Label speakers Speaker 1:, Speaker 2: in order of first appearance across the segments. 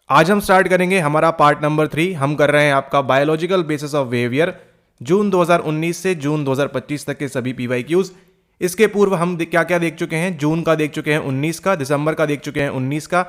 Speaker 1: आज हम स्टार्ट करेंगे हमारा पार्ट नंबर 3। हम कर रहे हैं आपका बायोलॉजिकल बेसिस ऑफ बिहेवियर जून 2019 से जून 2025 तक के सभी पीवाईक्यूज। इसके पूर्व हम क्या क्या देख चुके हैं, जून का देख चुके हैं, 19 का, दिसंबर का देख चुके हैं, 19 का।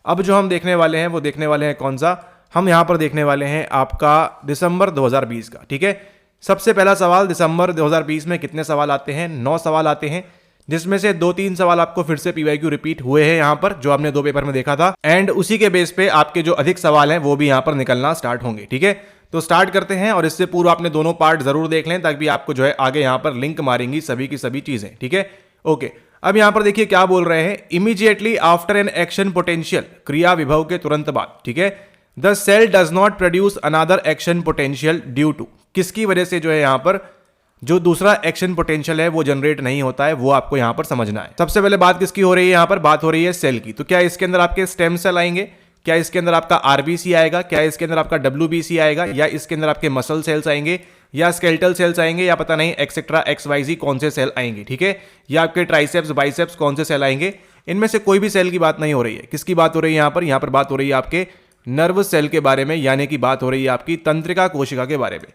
Speaker 1: अब जो हम देखने वाले हैं वो देखने वाले हैं कौन सा, हम यहाँ पर देखने वाले हैं आपका दिसंबर 2020 का। ठीक है, सबसे पहला सवाल, दिसंबर 2020 में कितने सवाल आते हैं? 9 सवाल आते हैं, जिसमें से 2-3 सवाल आपको फिर से पीवाईक्यू रिपीट हुए हैं यहाँ पर, जो आपने 2 पेपर में देखा था। एंड उसी के बेस पे आपके जो अधिक सवाल हैं वो भी यहाँ पर निकलना स्टार्ट होंगे। ठीक है, तो स्टार्ट करते हैं। और इससे पूर्व आपने दोनों पार्ट जरूर देख लें, ताकि आपको जो है आगे यहाँ पर लिंक मारेंगी सभी की सभी चीजें। ठीक है, ओके। अब यहाँ पर देखिए क्या बोल रहे हैं, immediately after an action potential, क्रिया विभव के तुरंत बाद। ठीक है, the cell does not produce another action potential due to, किसकी वजह से जो है यहाँ पर जो दूसरा एक्शन पोटेंशियल है वो जनरेट नहीं होता है, वो आपको यहां पर समझना है। सबसे पहले बात किसकी हो रही है, यहां पर बात हो रही है सेल की। तो क्या इसके अंदर आपके स्टेम सेल आएंगे, क्या इसके अंदर आपका आरबीसी आएगा, क्या इसके अंदर आपका डब्ल्यूबीसी आएगा, या इसके अंदर आपके मसल सेल्स आएंगे, या स्केलेटल सेल्स आएंगे, या पता नहीं एक्सेट्रा XYZ कौन से सेल आएंगे। ठीक है, या आपके ट्राइसेप्स बाइसेप्स कौन से सेल आएंगे, इनमें से कोई भी सेल की बात नहीं हो रही है। किसकी बात हो रही है यहां पर बात हो रही है आपके नर्व सेल के बारे में, यानी कि बात हो रही है आपकी तंत्रिका कोशिका के बारे में।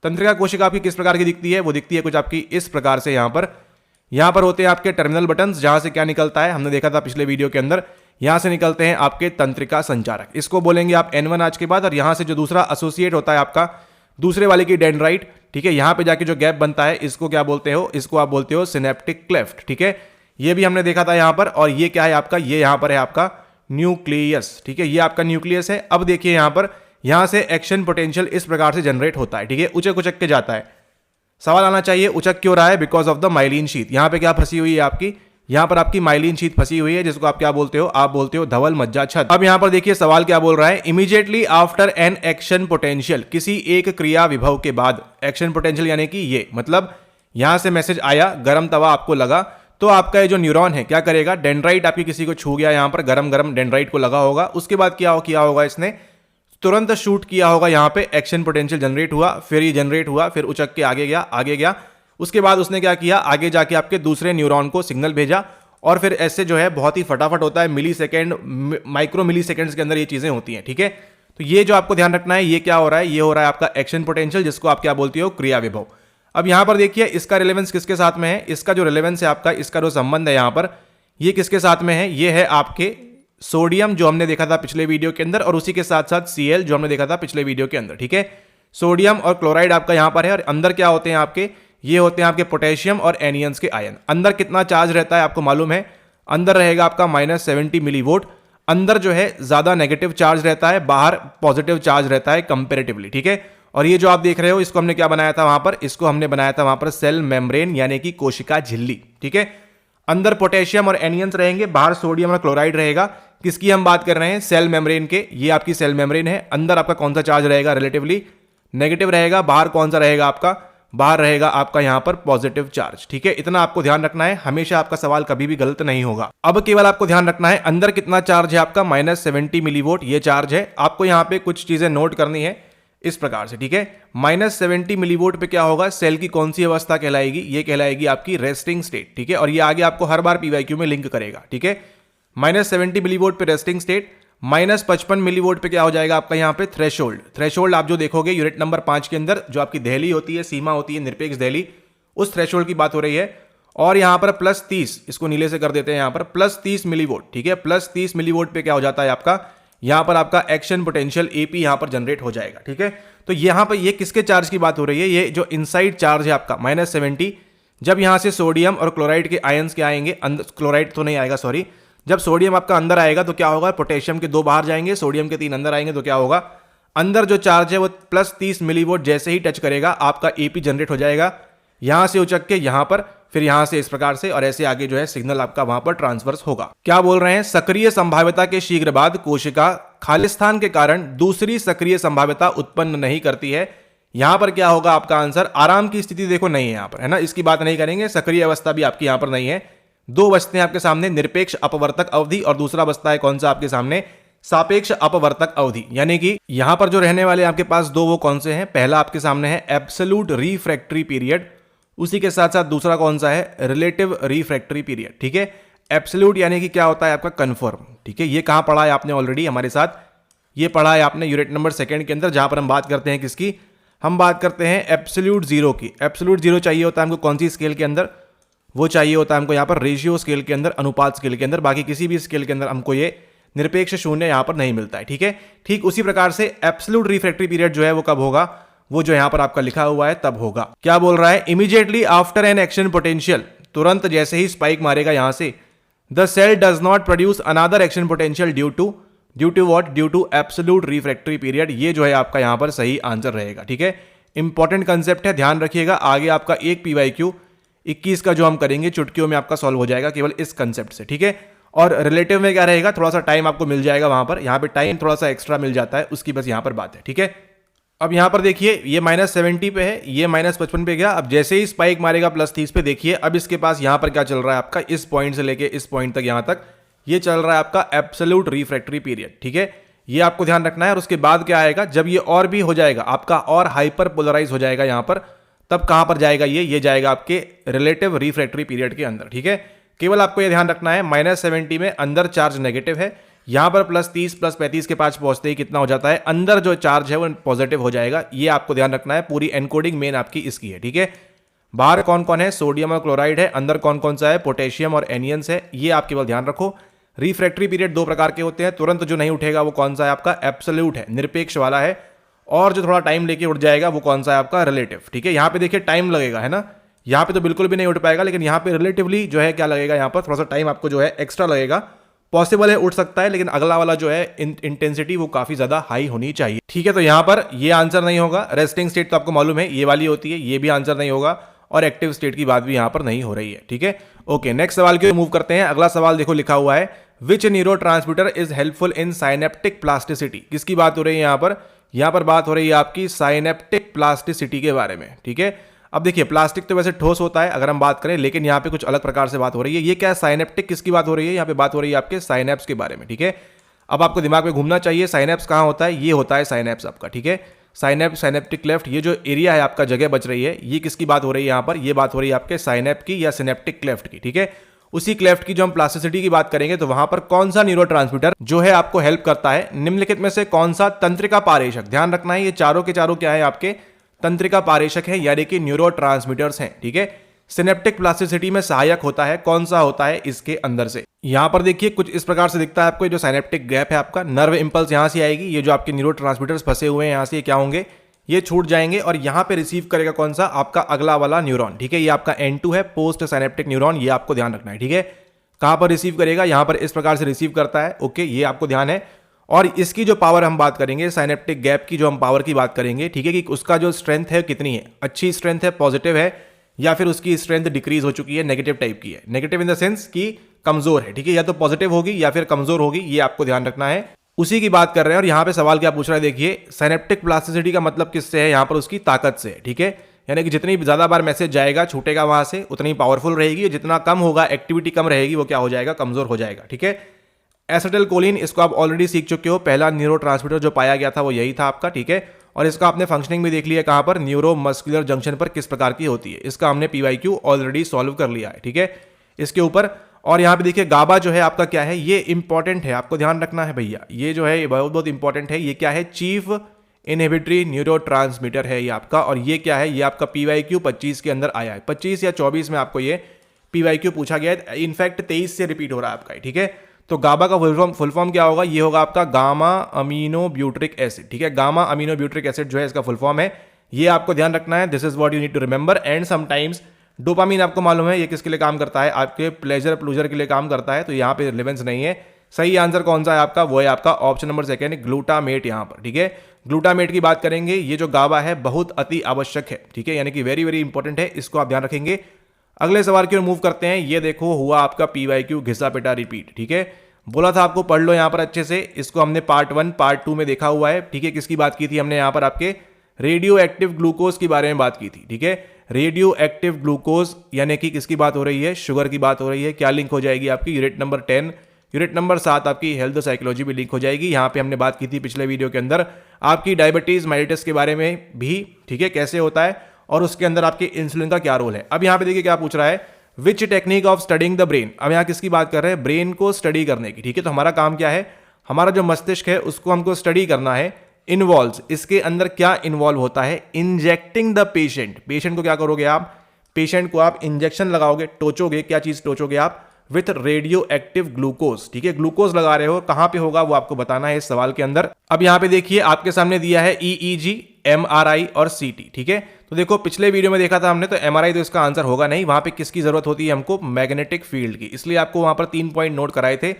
Speaker 1: तंत्रिका कोशिका आपकी किस प्रकार की दिखती है, वो दिखती है कुछ आपकी इस प्रकार से। यहां पर होते हैं आपके टर्मिनल बटन्स, जहां से क्या निकलता है, हमने देखा था पिछले वीडियो के अंदर। यहां से निकलते हैं आपके तंत्रिका संचारक, इसको बोलेंगे आप N1 आज के बाद। और यहां से जो दूसरा एसोसिएट होता है आपका दूसरे वाले की डेंड्राइट। ठीक है, यहां पे जाके जो गैप बनता है इसको क्या बोलते हो, इसको आप बोलते हो सिनेप्टिक क्लेफ्ट। ठीक है, ये भी हमने देखा था यहां पर। और ये क्या है आपका, ये यहां पर है आपका न्यूक्लियस। ठीक है, ये आपका न्यूक्लियस है। अब देखिए यहां से एक्शन पोटेंशियल इस प्रकार से जनरेट होता है। ठीक है, उचक उचक के जाता है। सवाल आना चाहिए उचक क्यों रहा है, because of the myelin sheath. यहां पे क्या फंसी हुई है आपकी, यहां पर आपकी माइलिन शीथ फंसी हुई है, जिसको आप क्या बोलते हो, आप बोलते हो धवल मज्जा छद। अब यहां पर देखिए सवाल क्या बोल रहा है, immediately after an action potential, किसी एक क्रिया विभव के बाद। एक्शन पोटेंशियल यानी कि ये मतलब यहां से मैसेज आया, गर्म तवा आपको लगा, तो आपका ये जो न्यूरॉन है क्या करेगा, डेंड्राइट आपकी किसी को छू गया, यहां पर गरम गरम डेंड्राइट को लगा होगा। उसके बाद क्या किया होगा, इसने तुरंत शूट किया होगा, यहां पे एक्शन पोटेंशियल जनरेट हुआ, फिर ये जनरेट हुआ, फिर उचक के आगे गया। उसके बाद उसने क्या किया, आगे जाके आपके दूसरे न्यूरॉन को सिग्नल भेजा। और फिर ऐसे जो है बहुत ही फटाफट होता है, मिली सेकेंड, माइक्रो मिली सेकेंड्स के अंदर ये चीजें होती हैं। ठीक है, तो ये जो आपको ध्यान रखना है, ये क्या हो रहा है, ये हो रहा है आपका एक्शन पोटेंशियल, जिसको आप क्या बोलते हो, क्रिया विभव। अब यहां पर देखिए इसका रिलेवेंस किसके साथ में है, इसका जो रिलेवेंस है आपका, इसका जो संबंध है यहां पर, ये किसके साथ में है, ये है आपके सोडियम, जो हमने देखा था पिछले वीडियो के अंदर, और उसी के साथ साथ Cl, जो हमने देखा था पिछले वीडियो के अंदर। ठीक है, सोडियम और क्लोराइड आपका यहां पर है। और अंदर क्या होते हैं आपके, ये होते हैं आपके पोटेशियम और एनियंस के आयन। अंदर कितना चार्ज रहता है आपको मालूम है, अंदर रहेगा आपका -70 मिलीवोल्ट। अंदर जो है ज्यादा नेगेटिव चार्ज रहता है, बाहर पॉजिटिव चार्ज रहता है कंपेरेटिवली। ठीक है, और ये जो आप देख रहे हो, इसको हमने क्या बनाया था वहां पर, इसको हमने बनाया था वहां पर सेल मेम्ब्रेन, यानी कि कोशिका झिल्ली। ठीक है, अंदर पोटेशियम और एनियंस रहेंगे, बाहर सोडियम और क्लोराइड रहेगा। किसकी हम बात कर रहे हैं, सेल मेम्ब्रेन के। ये आपकी सेल मेम्ब्रेन है। अंदर आपका कौन सा चार्ज रहेगा, रिलेटिवली नेगेटिव रहेगा। बाहर कौन सा रहेगा आपका, बाहर रहेगा आपका यहां पर पॉजिटिव चार्ज। ठीक है, इतना आपको ध्यान रखना है, हमेशा आपका सवाल कभी भी गलत नहीं होगा। अब केवल आपको ध्यान रखना है अंदर कितना चार्ज है आपका, -70 मिलीवोल्ट ये चार्ज है। आपको यहां पे कुछ चीजें नोट करनी है इस प्रकार से। ठीक है, -70 मिलीवोल्ट पे क्या होगा, सेल की कौन सी अवस्था कहलाएगी, ये कहलाएगी आपकी रेस्टिंग स्टेट। ठीक है, और ये आगे आपको हर बार पीवाईक्यू में लिंक करेगा। ठीक है, -70 मिलीवोल्ट पे रेस्टिंग स्टेट, -55 मिलीवोल्ट पे क्या हो जाएगा आपका यहाँ पे थ्रेशोल्ड। थ्रेशोल्ड आप जो देखोगे यूनिट नंबर 5 के अंदर, जो आपकी दहली होती है, सीमा होती है, निरपेक्ष दहली, उस थ्रेशोल्ड की बात हो रही है। और यहां पर +30, इसको नीले से कर देते हैं, यहां पर +30 मिलीवोल्ट। ठीक है, +30 मिलीवोल्ट पे क्या हो जाता है आपका, यहां पर आपका एक्शन पोटेंशियल AP यहां पर जनरेट हो जाएगा। ठीक है, तो यहां पर ये किसके चार्ज की बात हो रही है, ये जो इनसाइड चार्ज है आपका -70, जब यहां से सोडियम और क्लोराइड के आयंस के आएंगे, क्लोराइड तो नहीं आएगा सॉरी, जब सोडियम आपका अंदर आएगा तो क्या होगा, पोटेशियम के 2 बाहर जाएंगे, सोडियम के 3 अंदर आएंगे, तो क्या होगा, अंदर जो चार्ज है वो +30 मिलीवोल्ट जैसे ही टच करेगा, आपका AP जनरेट हो जाएगा, यहां से उचक के यहां पर, फिर यहां से इस प्रकार से, और ऐसे आगे जो है सिग्नल आपका वहां पर ट्रांसफर्स होगा। क्या बोल रहे हैं, सक्रिय संभाव्यता के शीघ्र बाद कोशिका खालिस्तान के कारण दूसरी सक्रिय संभाव्यता उत्पन्न नहीं करती है। यहां पर क्या होगा आपका आंसर, आराम की स्थिति देखो नहीं है यहां पर, है ना, इसकी बात नहीं करेंगे। सक्रिय अवस्था भी आपकी यहां पर नहीं है। 2 बचते हैं आपके सामने, निरपेक्ष अपवर्तक अवधि, और दूसरा बचता है कौन सा आपके सामने, सापेक्ष अपवर्तक अवधि। यानी कि यहां पर जो रहने वाले आपके पास 2 वो कौन से हैं, पहला आपके सामने है एब्सोल्यूट रिफ्रैक्टरी पीरियड, उसी के साथ साथ दूसरा कौन सा है, रिलेटिव रिफ्रैक्टरी पीरियड। ठीक है, एब्सोल्यूट यानी कि क्या होता है आपका कन्फर्म। ठीक है, ये कहां पढ़ा है आपने ऑलरेडी हमारे साथ, ये पढ़ा है आपने यूनिट नंबर 2 के अंदर, जहां पर हम बात करते हैं किसकी, हम बात करते हैं एब्सोल्यूट जीरो की। एब्सोल्यूट जीरो चाहिए होता है हमको कौन सी स्केल के अंदर, वो चाहिए होता है हमको यहाँ पर रेशियो स्केल के अंदर, अनुपात स्केल के अंदर। बाकी किसी भी स्केल के अंदर हमको ये निरपेक्ष शून्य यहाँ पर नहीं मिलता है, ठीक है। ठीक उसी प्रकार से एब्सोल्यूट रिफ्रैक्टरी पीरियड जो है वो कब होगा, वो जो यहाँ पर आपका लिखा हुआ है तब होगा। क्या बोल रहा है, immediately after an action potential, तुरंत जैसे ही स्पाइक मारेगा यहां से, the cell does not produce another action potential due to what, due to absolute refractory period. ये जो है आपका यहां पर सही आंसर रहेगा, ठीक है। इंपॉर्टेंट कंसेप्ट है, ध्यान रखिएगा। आगे आपका एक PYQ 21 का जो हम करेंगे चुटकियों में आपका सॉल्व हो जाएगा केवल इस कंसेप्ट से, ठीक है। और रिलेटिव में क्या रहेगा, थोड़ा सा टाइम आपको मिल जाएगा वहां पर, यहां पे टाइम थोड़ा सा एक्स्ट्रा मिल जाता है, उसकी बस यहां पर बात है, ठीक है। अब यहां पर देखिए ये -70 पे है, ये -55 पे गया। अब जैसे ही स्पाइक मारेगा +30 पे, देखिए अब इसके पास यहां पर क्या चल रहा है आपका, इस पॉइंट से लेके इस पॉइंट तक, यहां तक ये चल रहा है आपका एब्सोल्यूट रिफ्रैक्टरी पीरियड, ठीक है। ये आपको ध्यान रखना है। और उसके बाद क्या आएगा, जब ये और भी हो जाएगा आपका और हाइपर पोलराइज हो जाएगा यहां पर, तब कहां पर जाएगा ये जाएगा आपके रिलेटिव रिफ्रैक्टरी पीरियड के अंदर, ठीक है। केवल आपको ये ध्यान रखना है -70 में अंदर चार्ज नेगेटिव है, यहां पर +30 +35 के पास पहुंचते ही कितना हो जाता है, अंदर जो चार्ज है वो पॉजिटिव हो जाएगा। ये आपको ध्यान रखना है, पूरी एनकोडिंग मेन आपकी इसकी है, ठीक है। बाहर कौन कौन है, सोडियम और क्लोराइड है, अंदर कौन कौन सा है, पोटेशियम और एनियंस है। ये आप केवल ध्यान रखो। रिफ्रैक्टरी पीरियड 2 प्रकार के होते हैं, तुरंत जो नहीं उठेगा वो कौन सा है आपका, एब्सोल्यूट है, निरपेक्ष वाला है। और जो थोड़ा टाइम लेके उठ जाएगा वो कौन सा है आपका, रिलेटिव, ठीक है। यहां पे देखिए टाइम लगेगा, है ना, यहां पे तो बिल्कुल भी नहीं उठ पाएगा, लेकिन यहां पे रिलेटिवली जो है क्या लगेगा, यहां पर थोड़ा सा टाइम आपको जो है एक्स्ट्रा लगेगा। पॉसिबल है उठ सकता है, लेकिन अगला वाला जो है इंटेंसिटी वो काफी ज्यादा हाई होनी चाहिए, ठीक है। तो यहां पर ये आंसर नहीं होगा। रेस्टिंग स्टेट तो आपको मालूम है ये वाली होती है, ये भी आंसर नहीं होगा। और एक्टिव स्टेट की बात भी यहां पर नहीं हो रही है, ठीक है। ओके, नेक्स्ट सवाल की ओर मूव करते हैं। अगला सवाल देखो लिखा हुआ है, which neurotransmitter is helpful in synaptic plasticity. किसकी बात हो रही है यहां पर बात हो रही है आपकी साइनेप्टिक प्लास्टिसिटी के बारे में, ठीक है। अब देखिए प्लास्टिक तो वैसे ठोस होता है अगर हम बात करें, लेकिन यहाँ पे कुछ अलग प्रकार से बात हो रही है। ये क्या है, साइनेप्टिक किसकी बात हो रही है, यहाँ पे बात हो रही है आपके साइनेप्स के बारे में, ठीक है। अब आपको दिमाग में घूमना चाहिए, साइनेप्स कहाँ होता है, ये होता है साइनेप्स आपका, ठीक है। साइनेप्स, साइनेप्टिक क्लेफ्ट, ये जो एरिया है आपका, जगह बच रही है, ये किसकी बात हो रही है यहाँ पर, ये बात हो रही है आपके साइनेप की या सिनेप्टिक क्लेफ्ट की, ठीक है। उसी क्लेफ्ट की जो हम प्लास्टिसिटी की बात करेंगे, तो वहां पर कौन सा न्यूरोट्रांसमीटर जो है आपको हेल्प करता है, निम्नलिखित में से कौन सा तंत्रिका पारेषक। ध्यान रखना है ये चारों के चारों क्या है आपके, तंत्रिका पारेषक है, यानी कि न्यूरोट्रांसमीटर्स हैं, ठीक है। सिनेप्टिक प्लास्टिसिटी में सहायक होता है, कौन सा होता है इसके अंदर से। यहां पर देखिए कुछ इस प्रकार से दिखता है आपको, जो साइनेप्टिक गैप है आपका, नर्व इंपल्स यहां से आएगी, ये जो आपके न्यूरोट्रांसमीटर्स फंसे हुए हैं यहां से क्या होंगे, ये छूट जाएंगे और यहां पे रिसीव करेगा कौन सा, आपका अगला वाला न्यूरॉन, ठीक है। ये आपका N2 है, पोस्ट साइनेप्टिक न्यूरॉन, ये आपको ध्यान रखना है, ठीक है। कहां पर रिसीव करेगा, यहां पर इस प्रकार से रिसीव करता है, ओके, ये आपको ध्यान है। और इसकी जो पावर हम बात करेंगे, साइनेप्टिक गैप की जो हम पावर की बात करेंगे, ठीक है, कि उसका जो स्ट्रेंथ है कितनी है, अच्छी स्ट्रेंथ है, पॉजिटिव है, या फिर उसकी स्ट्रेंथ डिक्रीज हो चुकी है, नेगेटिव टाइप की है। नेगेटिव इन द सेंस कि कमजोर है, ठीक है, या तो पॉजिटिव होगी या फिर कमजोर होगी, ये आपको ध्यान रखना है। उसी की बात कर रहे हैं। और यहां पे सवाल क्या पूछ रहा है, देखिए साइनेप्टिक प्लास्टिसिटी का मतलब किससे है, यहां पर उसकी ताकत से, ठीक है। यानी कि जितनी ज्यादा बार मैसेज जाएगा, छूटेगा वहां से, उतनी पावरफुल रहेगी। जितना कम होगा, एक्टिविटी कम रहेगी, वो क्या हो जाएगा, कमजोर हो जाएगा, ठीक है। एसिटिलकोलिन, इसको आप ऑलरेडी सीख चुके हो, पहला न्यूरोट्रांसमीटर जो पाया गया था वो यही था आपका, ठीक है। और इसका आपने फंक्शनिंग भी देख लिया कहां पर, न्यूरो मस्कुलर जंक्शन पर किस प्रकार की होती है, इसका हमने PYQ ऑलरेडी सॉल्व कर लिया है, ठीक है, इसके ऊपर। और यहां पे देखिए गाबा जो है आपका क्या है, ये इंपॉर्टेंट है, आपको ध्यान रखना है भैया, ये जो है बहुत बहुत इंपॉर्टेंट है। ये क्या है, चीफ इनहिबिटरी न्यूरोट्रांसमीटर है ये आपका। और ये क्या है, ये आपका PYQ 25 के अंदर आया है, 25 या 24 में आपको ये PYQ पूछा गया है, इनफैक्ट 23 से रिपीट हो रहा है आपका, ठीक है। तो गाबा का फुल फॉर्म क्या होगा, ये होगा आपका गामा अमीनो ब्यूट्रिक एसिड, ठीक है। गामा अमीनो ब्यूट्रिक एसिड जो है इसका फुल फॉर्म है, ये आपको ध्यान रखना है। This is what you need to remember. And sometimes dopamine आपको मालूम है ये किसके लिए काम करता है, आपके प्लेजर के लिए काम करता है, तो यहाँ पे रिलेवेंस नहीं है। सही आंसर कौन सा है आपका, वो है आपका ऑप्शन नंबर 2 ग्लूटामेट यहाँ पर, ठीक है। ग्लूटामेट की बात करेंगे, ये जो गाबा है बहुत अति आवश्यक है, ठीक है, यानी कि वेरी वेरी इंपॉर्टेंट है, इसको आप ध्यान रखेंगे। अगले सवाल की ओर मूव करते हैं। ये देखो हुआ आपका PYQ घिसा पिटा रिपीट, ठीक है। बोला था आपको पढ़ लो यहाँ पर अच्छे से, इसको हमने पार्ट 1 पार्ट 2 में देखा हुआ है, ठीक है। किसकी बात की थी हमने यहाँ पर, आपके रेडियो एक्टिव ग्लूकोज की बारे में बात की थी, ठीक है। रेडियो एक्टिव ग्लूकोज यानी कि किसकी बात हो रही है, शुगर की बात हो रही है। क्या लिंक हो जाएगी आपकी, यूनिट नंबर 10, यूनिट नंबर 7 आपकी हेल्थ साइकोलॉजी भी लिंक हो जाएगी। यहाँ पे हमने बात की थी पिछले वीडियो के अंदर आपकी डायबिटीज मेलिटस के बारे में भी, ठीक है, कैसे होता है और उसके अंदर आपके इंसुलिन का क्या रोल है। अब यहाँ पे देखिए क्या पूछ रहा है, which technique of studying the brain. अब यहाँ किसकी बात कर रहे हैं, ब्रेन को स्टडी करने की, ठीक है। तो हमारा काम क्या है, हमारा जो मस्तिष्क है उसको हमको स्टडी करना है। इन्वॉल्व्स, इसके अंदर क्या इन्वॉल्व होता है? Injecting the patient. पेशेंट को क्या करोगे आप? पेशेंट को आप इंजेक्शन लगाओगे, टोचोगे। क्या चीज टोचोगे आप? With radio active glucose. ठीक है, ग्लूकोज लगा रहे हो, कहां पे होगा वो आपको बताना है इस सवाल के अंदर। अब यहां पे देखिए आपके सामने दिया है EEG, MRI और CT। ठीक है, तो देखो पिछले वीडियो में देखा था हमने, तो MRI तो इसका आंसर होगा नहीं। वहां पे किसकी जरूरत होती है हमको? मैग्नेटिक फील्ड की। इसलिए आपको वहां पर 3 पॉइंट नोट कराए थे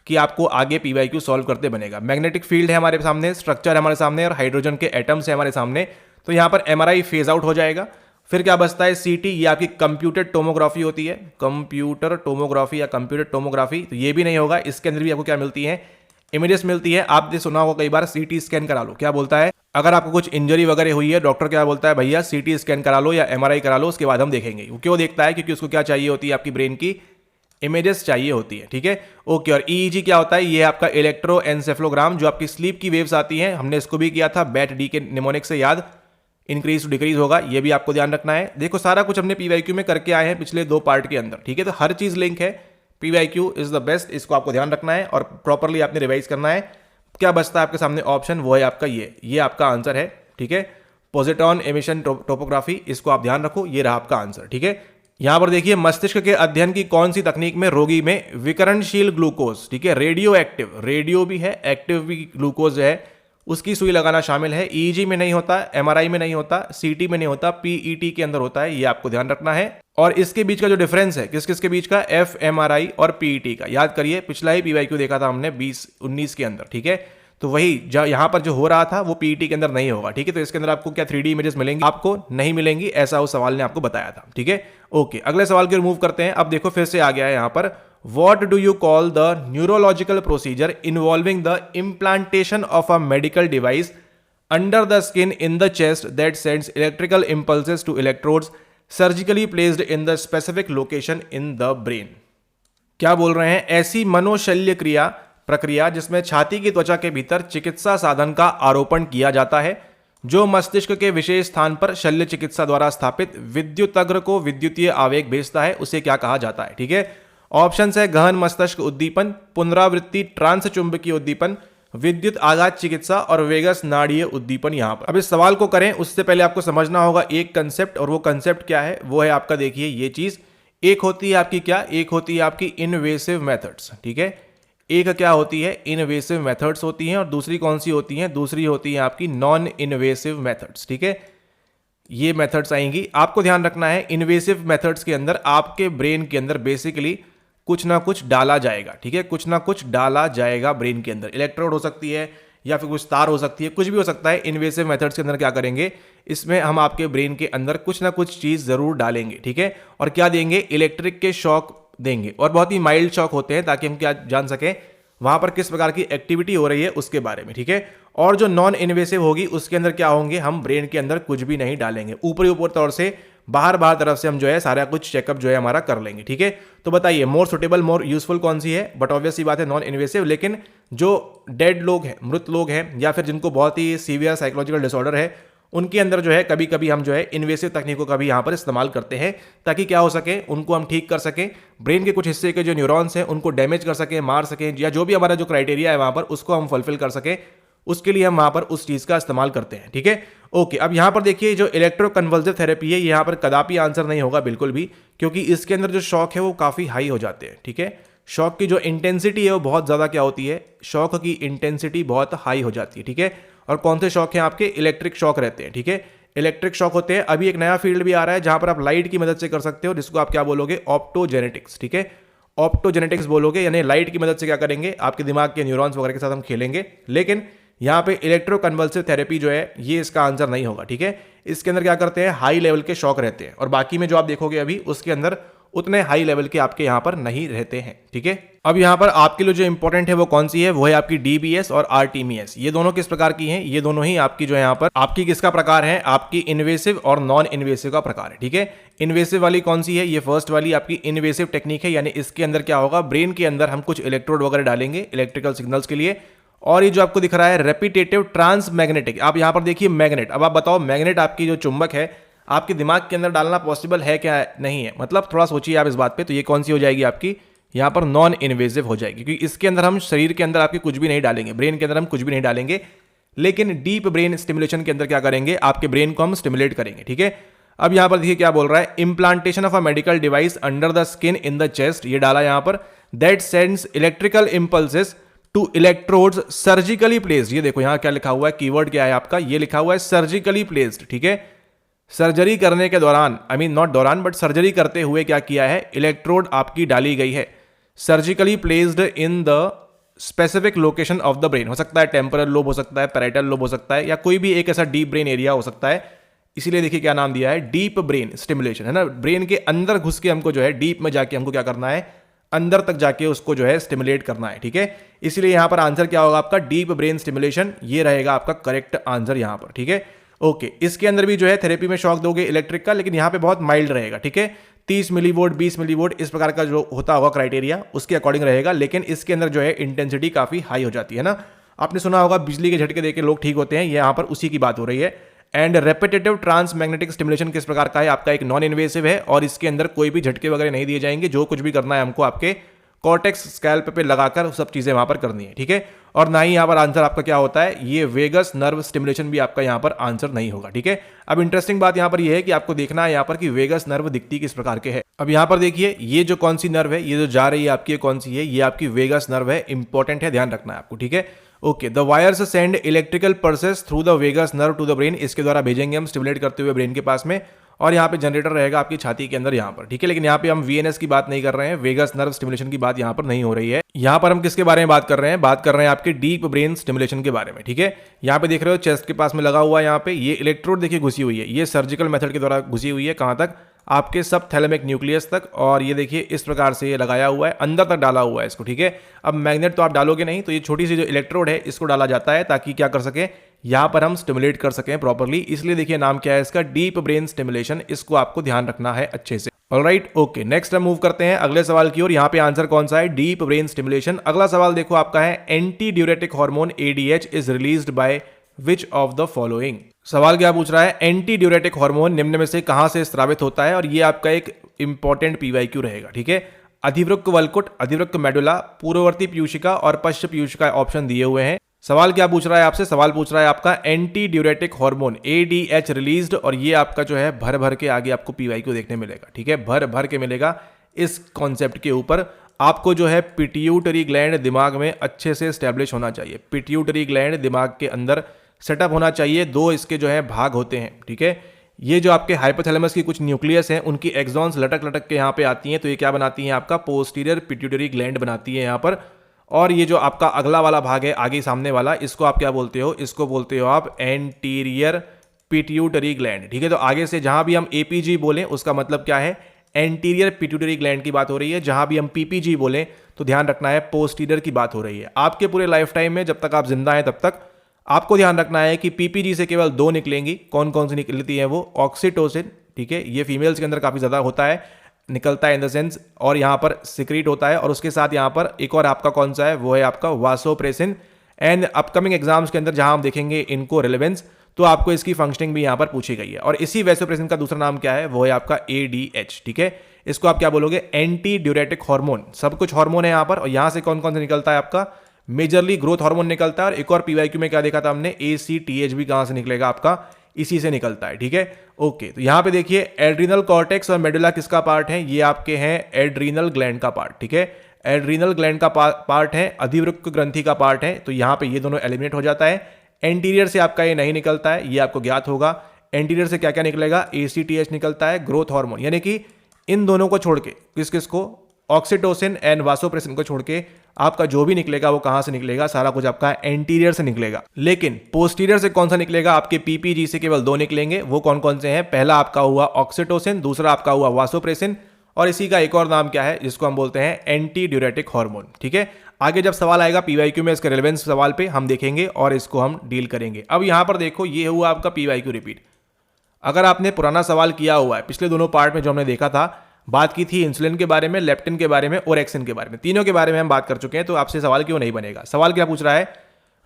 Speaker 1: कि आपको आगे PYQ सॉल्व करते बनेगा। मैग्नेटिक फील्ड है हमारे सामने, स्ट्रक्चर है हमारे सामने, और हाइड्रोजन के एटम्स है हमारे सामने। तो यहां पर MRI फेज आउट हो जाएगा। फिर क्या बचता है? CT, ये आपकी कंप्यूटर टोमोग्राफी होती है, कंप्यूटर टोमोग्राफी या कंप्यूटर टोमोग्राफी। तो ये भी नहीं होगा। इसके अंदर भी आपको क्या मिलती है? इमेजेस मिलती है। आपने सुना होगा कई बार CT स्कैन करा लो। क्या बोलता है? अगर आपको कुछ इंजरी वगैरह हुई है, डॉक्टर क्या बोलता है? भैया CT स्कैन करा लो या MRI करा लो, उसके बाद हम देखेंगे। वो क्यों देखता है? क्योंकि उसको क्या चाहिए होती है? आपकी ब्रेन की इमेजेस चाहिए होती है। ठीक है, ओके। और EEG क्या होता है? ये आपका इलेक्ट्रोएन्सेफलोग्राम, जो आपकी स्लीप की वेव्स आती हैं। हमने इसको भी किया था बैट डी के निमोनिक से, याद? इंक्रीज टू डिक्रीज होगा, ये भी आपको ध्यान रखना है। देखो सारा कुछ हमने PYQ में करके आए हैं पिछले 2 पार्ट के अंदर। ठीक है, तो हर चीज लिंक है। PYQ इज द बेस्ट, इसको आपको ध्यान रखना है और प्रॉपरली आपने रिवाइज करना है। क्या बचता है आपके सामने ऑप्शन? वो है आपका ये आपका आंसर है। ठीक है, पोजिट्रॉन एमिशन टोपोग्राफी, इसको आप ध्यान रखो, ये रहा आपका आंसर। ठीक है, यहां पर देखिए मस्तिष्क के अध्ययन की कौन सी तकनीक में रोगी में विकरणशील ग्लूकोज, ठीक है, रेडियो एक्टिव, रेडियो भी है, एक्टिव भी ग्लूकोज है, उसकी सुई लगाना शामिल है। EEG में नहीं होता, MRI में नहीं होता, CT में नहीं होता, PET के अंदर होता है। ये आपको ध्यान रखना है। और इसके बीच का जो डिफरेंस है, किस किस के बीच का? fMRI और PET का। याद करिए, पिछला ही PYQ देखा था हमने 2019 के अंदर। ठीक है, तो वही यहां पर जो हो रहा था वो PET के अंदर नहीं होगा। ठीक है, तो इसके अंदर आपको क्या 3D इमेजेस मिलेंगी? आपको नहीं मिलेंगी, ऐसा उस सवाल ने आपको बताया था। ठीक है, ओके। अगले सवाल को रिमूव करते हैं। अब देखो फिर से आ गया है यहां पर, What do you call the neurological procedure involving the implantation of a medical device under the skin in the chest that sends electrical impulses to electrodes surgically placed in the specific location in the brain? क्या बोल रहे हैं? ऐसी मनोशल्य क्रिया प्रक्रिया जिसमें छाती की त्वचा के भीतर चिकित्सा साधन का आरोपण किया जाता है, जो मस्तिष्क के विशेष स्थान पर शल्य चिकित्सा द्वारा स्थापित विद्युतग्र को विद्युतीय आवेग भेजता है, उसे क्या कहा जाता है? ठीक है, ऑप्शन है गहन मस्तिष्क उद्दीपन, पुनरावृत्ति ट्रांस चुंबकीय उद्दीपन, विद्युत आघात चिकित्सा और वेगस नाड़ीय उद्दीपन। यहां पर अब इस सवाल को करें उससे पहले आपको समझना होगा एक कंसेप्ट, और वो कंसेप्ट क्या है? वो है आपका, देखिए ये चीज, एक होती है आपकी क्या? एक होती है आपकी इनवेसिव मेथड्स। ठीक है, एक क्या होती है? इनवेसिव मेथड्स होती हैं, और दूसरी कौन सी होती है? दूसरी होती है आपकी नॉन इनवेसिव मेथड्स। ठीक है, ये मेथड्स आएंगी। आपको ध्यान रखना है, इनवेसिव मेथड्स के अंदर आपके ब्रेन के अंदर बेसिकली कुछ ना कुछ डाला जाएगा। ठीक है, कुछ ना कुछ डाला जाएगा ब्रेन के अंदर। इलेक्ट्रोड हो सकती है या फिर कुछ तार हो सकती है, कुछ भी हो सकता है। इनवेसिव मेथड्स के अंदर क्या करेंगे? इसमें हम आपके ब्रेन के अंदर कुछ ना कुछ चीज जरूर डालेंगे। ठीक है, और क्या देंगे? इलेक्ट्रिक के शॉक देंगे, और बहुत ही माइल्ड शॉक होते हैं, ताकि हम क्या जान सकें वहां पर किस प्रकार की एक्टिविटी हो रही है उसके बारे में। ठीक है, और जो नॉन इन्वेसिव होगी उसके अंदर क्या होंगे? हम ब्रेन के अंदर कुछ भी नहीं डालेंगे, ऊपर तौर से बाहर तरफ से हम जो है सारा कुछ चेकअप जो है हमारा कर लेंगे। ठीक है, तो बताइए मोर सुटेबल, मोर यूजफुल कौन सी है? बट ऑब्वियस सी बात है नॉन इन्वेसिव। लेकिन जो डेड लोग हैं, मृत लोग हैं, या फिर जिनको बहुत ही सीवियर साइकोलॉजिकल डिसऑर्डर है, उनके अंदर जो है कभी कभी हम जो है इन्वेसिव तकनीकों का भी यहां पर इस्तेमाल करते हैं, ताकि क्या हो सके? उनको हम ठीक कर सकें, ब्रेन के कुछ हिस्से के जो न्यूरॉन्स हैं उनको डैमेज कर सकें, मार सकें, या जो भी हमारा जो क्राइटेरिया है वहां पर उसको हम फुलफिल कर सकें, उसके लिए हम वहां पर उस चीज का इस्तेमाल करते हैं। ठीक है, ओके। अब यहां पर देखिए जो इलेक्ट्रोकन्वल्सिव थेरेपी है, यहां पर कदापि आंसर नहीं होगा बिल्कुल भी, क्योंकि इसके अंदर जो शॉक है वो काफी हाई हो जाते हैं। ठीक है, शॉक की जो इंटेंसिटी है वो बहुत ज्यादा क्या होती है? शॉक की इंटेंसिटी बहुत हाई हो जाती है। ठीक है, और कौन से शॉक हैं आपके? इलेक्ट्रिक शॉक रहते हैं। ठीक है, इलेक्ट्रिक शॉक होते हैं। अभी एक नया फील्ड भी आ रहा है जहां पर आप लाइट की मदद से कर सकते हो, जिसको आप क्या बोलोगे? ऑप्टोजेनेटिक्स। ठीक है, ऑप्टोजेनेटिक्स बोलोगे, यानी लाइट की मदद से क्या करेंगे? आपके दिमाग के न्यूरॉन्स वगैरह के साथ हम खेलेंगे। लेकिन यहां पे इलेक्ट्रोकन्वल्सिव थेरेपी जो है ये इसका आंसर नहीं होगा। ठीक है, इसके अंदर क्या करते हैं? हाई लेवल के शॉक रहते हैं, और बाकी में जो आप देखोगे अभी उसके अंदर उतने हाई लेवल के आपके यहां पर नहीं रहते हैं। ठीक है, अब यहां पर आपके लिए जो इंपॉर्टेंट है वो कौन सी है? वो है आपकी DBS और RTMS। ये दोनों किस प्रकार की हैं? ये दोनों ही आपकी जो है यहां पर आपकी किसका प्रकार है? आपकी इन्वेसिव और नॉन इन्वेसिव का प्रकार है। ठीक है, इन्वेसिव वाली कौन सी है? ये फर्स्ट वाली आपकी इन्वेसिव टेक्निक है, यानी इसके अंदर क्या होगा? ब्रेन के अंदर हम कुछ इलेक्ट्रोड वगैरह डालेंगे इलेक्ट्रिकल सिग्नल्स के लिए। और ये जो आपको दिख रहा है रेपिटेटिव ट्रांस मैग्नेटिक, आप यहां पर देखिए मैग्नेट। अब आप बताओ, मैग्नेट आपकी जो चुंबक है आपके दिमाग के अंदर डालना पॉसिबल है क्या? नहीं है। मतलब थोड़ा सोचिए आप इस बात पे, तो ये कौन सी हो जाएगी? आपकी यहाँ पर नॉन इन्वेजिव हो जाएगी, क्योंकि इसके अंदर हम शरीर के अंदर आपके कुछ भी नहीं डालेंगे, ब्रेन के अंदर हम कुछ भी नहीं डालेंगे, लेकिन डीप ब्रेन स्टिमुलेशन के अंदर क्या करेंगे, आपके ब्रेन को हम स्टिमुलेट करेंगे। ठीक है, अब यहां पर देखिए क्या बोल रहा है, implantation of a medical device under the skin in the chest, ये डाला यहां पर, that sends electrical impulses two electrodes surgically placed. ये देखो यहां क्या लिखा हुआ है, कीवर्ड क्या है आपका, ये लिखा हुआ है सर्जिकली प्लेस्ड। ठीक है, सर्जरी करने के दौरान, आई मीन नॉट दौरान बट सर्जरी करते हुए क्या किया है, इलेक्ट्रोड आपकी डाली गई है, surgically placed in the specific location of the brain. हो सकता है टेम्पोरल लोब, हो सकता है पैराइटल लोब, हो सकता है या कोई भी एक ऐसा डीप ब्रेन एरिया हो सकता है। इसीलिए देखिए क्या नाम दिया है, डीप ब्रेन स्टिमुलेशन, है ना। ब्रेन के अंदर घुस के हमको जो है, डीप में जाके हमको क्या करना है, अंदर तक जाके उसको जो है स्टिमुलेट करना है। ठीक है, इसलिए यहां पर आंसर क्या होगा आपका, डीप ब्रेन स्टिमुलेशन, ये रहेगा आपका करेक्ट आंसर यहां पर। ठीक है, ओके, इसके अंदर भी जो है थेरेपी में शॉक दोगे इलेक्ट्रिक का, लेकिन यहां पे बहुत माइल्ड रहेगा। ठीक है, 30 मिलीवोल्ट 20 मिलीवोल्ट इस प्रकार का जो होता होगा क्राइटेरिया, उसके अकॉर्डिंग रहेगा, लेकिन इसके अंदर जो है इंटेंसिटी काफी हाई हो जाती है ना। आपने सुना होगा बिजली के झटके देके लोग ठीक होते हैं, यहां पर उसी की बात हो रही है। And repetitive trans magnetic stimulation किस प्रकार का है, आपका एक नॉन इन्वेसिव है, और इसके अंदर कोई भी झटके वगैरह नहीं दिए जाएंगे, जो कुछ भी करना है हमको आपके कॉर्टेक्स स्कैल्प पे लगाकर सब चीजें वहां पर करनी है। ठीक है, और ना ही यहां पर आंसर आपका क्या होता है, ये वेगस नर्व स्टिमुलेशन भी आपका यहां पर आंसर नहीं होगा। ठीक है, अब इंटरेस्टिंग बात यहां पर ये है कि आपको देखना है यहां पर कि वेगस नर्व दिखती किस प्रकार के है। अब यहां पर देखिए ये जो कौन सी नर्व है, ये जो जा रही है आपकी कौन सी है, ये आपकी वेगस नर्व है, इंपॉर्टेंट है, ध्यान रखना है आपको। ठीक है, okay, the wires send electrical pulses through the vagus nerve to the brain, इसके द्वारा भेजेंगे हम स्टिमुलेट करते हुए ब्रेन के पास में, और यहाँ पे जनरेटर रहेगा आपकी छाती के अंदर यहाँ पर। ठीक है, लेकिन यहाँ पे हम वीएनएस की बात नहीं कर रहे हैं, वेगस नर्व स्टिमुलेशन की बात यहाँ पर नहीं हो रही है। यहाँ पर हम किसके बारे में बात कर रहे हैं, बात कर रहे हैं आपके डीप ब्रेन स्टिमुलेशन के बारे में। ठीक है, यहाँ पे देख रहे हो चेस्ट के पास में लगा हुआ है, यहाँ पे ये इलेक्ट्रोड देखिए घुसी हुई है, ये सर्जिकल मेथड के द्वारा घुसी हुई है, कहाँ तक, आपके सब थैलेमिक न्यूक्लियस तक, और ये देखिए इस प्रकार से ये लगाया हुआ है, अंदर तक डाला हुआ है इसको। ठीक है, अब मैग्नेट तो आप डालोगे नहीं, तो ये छोटी सी जो इलेक्ट्रोड है इसको डाला जाता है, ताकि क्या कर सके, यहां पर हम स्टिमुलेट कर सकें प्रॉपर्ली। इसलिए देखिए नाम क्या है इसका, डीप ब्रेन स्टिमुलेशन, इसको आपको ध्यान रखना है अच्छे से। ऑलराइट, ओके, नेक्स्ट हम मूव करते हैं अगले सवाल की ओर। यहाँ पे आंसर कौन सा है, डीप ब्रेन स्टिमुलेशन। अगला सवाल देखो आपका है, anti diuretic hormone ADH is released by which of the following. सवाल क्या पूछ रहा है, एंटी ड्यूरेटिक हार्मोन निम्न में से कहां से स्रावित होता है, और ये आपका एक इंपॉर्टेंट पीवाईक्यू रहेगा। ठीक है, अधिवृक्क वल्कुट, अधिवृक्क मेडुला, पूर्ववर्ती पीयूषिका और पश्च पीयूषिका ऑप्शन दिए हुए हैं। सवाल क्या पूछ रहा है आपसे, सवाल पूछ रहा है आपका anti diuretic hormone ADH released, और ये आपका जो है भर भर के आगे आपको पीवाईक्यू देखने मिलेगा। ठीक है, भर भर के मिलेगा इस कॉन्सेप्ट के ऊपर। आपको जो है पिट्यूटरी ग्लैंड दिमाग में अच्छे से स्टैब्लिश होना चाहिए, पिट्यूटरी ग्लैंड दिमाग के अंदर सेटअप होना चाहिए। दो इसके जो है भाग होते हैं। ठीक है, ये जो आपके हाइपोथैलेमस की कुछ न्यूक्लियस हैं, उनकी एक्सॉन्स लटक लटक के यहाँ पे आती हैं, तो ये क्या बनाती हैं, आपका पोस्टीरियर पिट्यूटरी ग्लैंड बनाती है यहाँ पर। और ये जो आपका अगला वाला भाग है, आगे सामने वाला, इसको आप क्या बोलते हो, इसको बोलते हो आप एंटीरियर पिट्यूटरी ग्लैंड। ठीक है, तो आगे से जहां भी हम एपीजी बोलें उसका मतलब क्या है, एंटीरियर पिट्यूटरी ग्लैंड की बात हो रही है। जहां भी हम पीपीजी बोलें तो ध्यान रखना है पोस्टीरियर की बात हो रही है। आपके पूरे लाइफ टाइम में जब तक आप जिंदा हैं तब तक आपको ध्यान रखना है कि पीपीजी से केवल दो निकलेंगी। कौन कौन सी निकलती है वो, ऑक्सीटोसिन। ठीक है, ये फीमेल्स के अंदर काफी ज्यादा होता है, निकलता है इन द सेंस, और यहाँ पर सिक्रीट होता है। और उसके साथ यहाँ पर एक और आपका कौन सा है, वो है आपका वासोप्रेसिन। एंड अपकमिंग एग्जाम्स के अंदर जहां हम देखेंगे इनको रिलेवेंस, तो आपको इसकी फंक्शनिंग भी यहाँ पर पूछी गई है। और इसी वासोप्रेसिन का दूसरा नाम क्या है, वो है आपका एडीएच। ठीक है, इसको आप क्या बोलोगे, एंटी ड्यूरेटिक हार्मोन। सब कुछ हार्मोन है यहाँ पर, और यहाँ से कौन कौन से निकलता है आपका, मेजरली ग्रोथ हार्मोन निकलता है। और एक और पीवाईक्यू में क्या देखा था हमने, एसीटीएच भी कहां से निकलेगा आपका, इसी से निकलता है। ठीक है, ओके, तो यहां पे देखिए एड्रीनल कॉर्टेक्स और मेडुला किसका पार्ट है, ये आपके हैं एड्रीनल ग्लैंड का पार्ट। ठीक है, एड्रीनल ग्लैंड का पार्ट है, अधिवृक्क ग्रंथि का पार्ट है, तो यहां पे ये दोनों एलिमिनेट हो जाता है। एंटीरियर से आपका ये नहीं निकलता है, ये आपको ज्ञात होगा। एंटीरियर से क्या क्या निकलेगा, एसीटीएच निकलता है, ग्रोथ हार्मोन, यानी कि इन दोनों को छोड़ के, किस किस को, ऑक्सीटोसिन एंड वासोप्रेसिन को छोड़ के आपका जो भी निकलेगा वो कहां से निकलेगा, सारा कुछ आपका एंटीरियर से निकलेगा। लेकिन पोस्टीरियर से कौन सा निकलेगा, आपके पीपीजी से केवल दो निकलेंगे। वो कौन कौन से हैं, पहला आपका हुआ ऑक्सीटोसिन, दूसरा आपका हुआ वासोप्रेसिन, और इसी का एक और नाम क्या है, जिसको हम बोलते हैं एंटी ड्यूरेटिक हार्मोन। ठीक है, आगे जब सवाल आएगा पीवाईक्यू में इसके रिलेवेंस सवाल पे हम देखेंगे और इसको हम डील करेंगे। अब यहां पर देखो ये हुआ आपका पीवाईक्यू रिपीट। अगर आपने पुराना सवाल किया हुआ है, पिछले दोनों पार्ट में जो हमने देखा था, बात की थी इंसुलिन के बारे में, लेप्टिन के बारे में और एक्सिन के बारे में, तीनों के बारे में हम बात कर चुके हैं, तो आपसे सवाल क्यों नहीं बनेगा। सवाल क्या पूछ रहा है,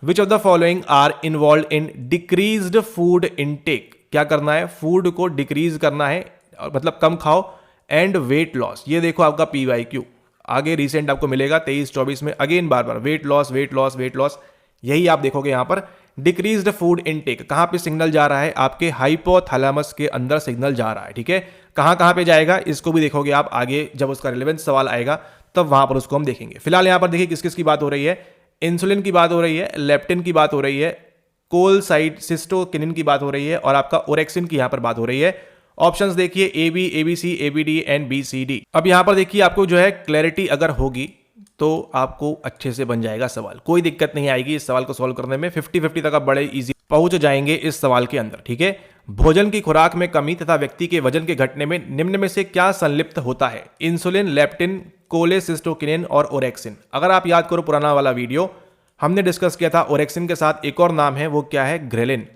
Speaker 1: which of the following are involve in decreased food intake. क्या करना है, फूड को डिक्रीज करना है, मतलब कम खाओ, एंड वेट लॉस। ये देखो आपका पीवाईक्यू। आगे रिसेंट आपको मिलेगा 23-24 में अगेन बार बार weight loss weight loss weight loss, यही आप देखोगे यहाँ पर। डिक्रीज्ड फूड इनटेक, कहाँ पे सिग्नल जा रहा है, आपके हाइपोथैलेमस के अंदर सिग्नल जा रहा है, ठीक है। कहाँ पे जाएगा इसको भी देखोगे आप आगे, जब उसका रिलेवेंस सवाल आएगा तब वहां पर उसको हम देखेंगे। फिलहाल यहाँ पर देखिए किस किस की बात हो रही है, इंसुलिन की बात हो रही है, लेप्टिन की बात हो रही है, कोलसाइसिस्टोकिनिन की बात हो रही है और आपका ओरेक्सिन की यहाँ पर बात हो रही है। ऑप्शंस देखिए A B, A B C, A B D and B C D. अब यहाँ पर देखिए आपको जो है क्लैरिटी अगर होगी तो आपको अच्छे से बन जाएगा सवाल, कोई दिक्कत नहीं आएगी इस सवाल को सॉल्व करने में। 50-50 तक आप बड़े इजी पहुंच जाएंगे इस सवाल के अंदर, ठीक है। भोजन की खुराक में कमी तथा व्यक्ति के वजन के घटने में निम्न में से क्या संलिप्त होता है? इंसुलिन, लेप्टिन, कोलेसिस्टोकिनिन और ओरेक्सिन। अगर आप याद करो पुराना वाला वीडियो, हमने डिस्कस किया था ओरेक्सिन के साथ एक और नाम है, वो क्या है? ग्रेलिन।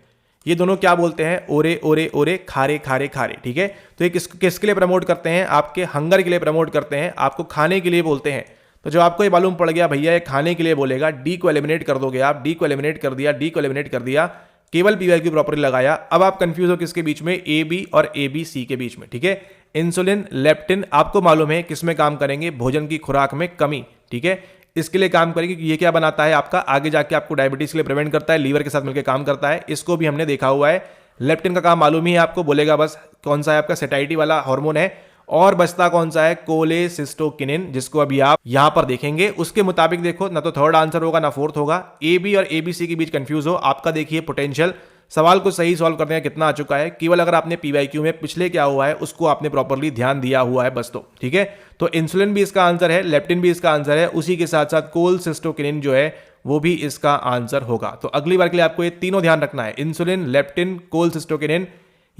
Speaker 1: ये दोनों क्या बोलते हैं? ओरे ओरे ओरे, खारे खारे खारे, ठीक है। तो ये किसके लिए प्रमोट करते हैं? आपके हंगर के लिए प्रमोट करते हैं, आपको खाने के लिए बोलते हैं। तो जो आपको ये मालूम पड़ गया भैया ये खाने के लिए बोलेगा, डी को एलिमिनेट कर दोगे आप, डी को एलिमिनेट कर दिया, डी को एलिमिनेट कर दिया, केवल पीवाईक्यू प्रॉपर्ली लगाया। अब आप कंफ्यूज हो किसके बीच में? ए बी और ए बी सी के बीच में, ठीक है। इंसुलिन, लेप्टिन आपको मालूम है किसमें काम करेंगे? भोजन की खुराक में कमी, ठीक है, इसके लिए काम करेंगे। ये क्या बनाता है आपका? आगे जाके आपको डायबिटीज के लिए प्रिवेंट करता है, लीवर के साथ मिलकर काम करता है, इसको भी हमने देखा हुआ है। लेप्टिन का काम मालूम ही है आपको, बोलेगा बस कौन सा है आपका? सेटाइटी वाला हार्मोन है। और बचता कौन सा है? कोलेसिस्टोकिनिन, जिसको अभी आप यहां पर देखेंगे। उसके मुताबिक देखो, ना तो थर्ड आंसर होगा ना फोर्थ होगा। ए बी और ए बी सी के बीच कंफ्यूज हो, आपका देखिए पोटेंशियल सवाल को सही सॉल्व करने का कितना आ चुका है। केवल अगर आपने पीवाईक्यू में पिछले क्या हुआ है उसको आपने प्रॉपर्ली ध्यान दिया हुआ है बस, तो ठीक है। तो इंसुलिन भी इसका आंसर है, लेप्टिन भी इसका आंसर है, उसी के साथ साथ कोलेसिस्टोकिनिन जो है वो भी इसका आंसर होगा। तो अगली बार के लिए आपको ये तीनों ध्यान रखना है, इंसुलिन, लेप्टिन, कोलेसिस्टोकिनिन,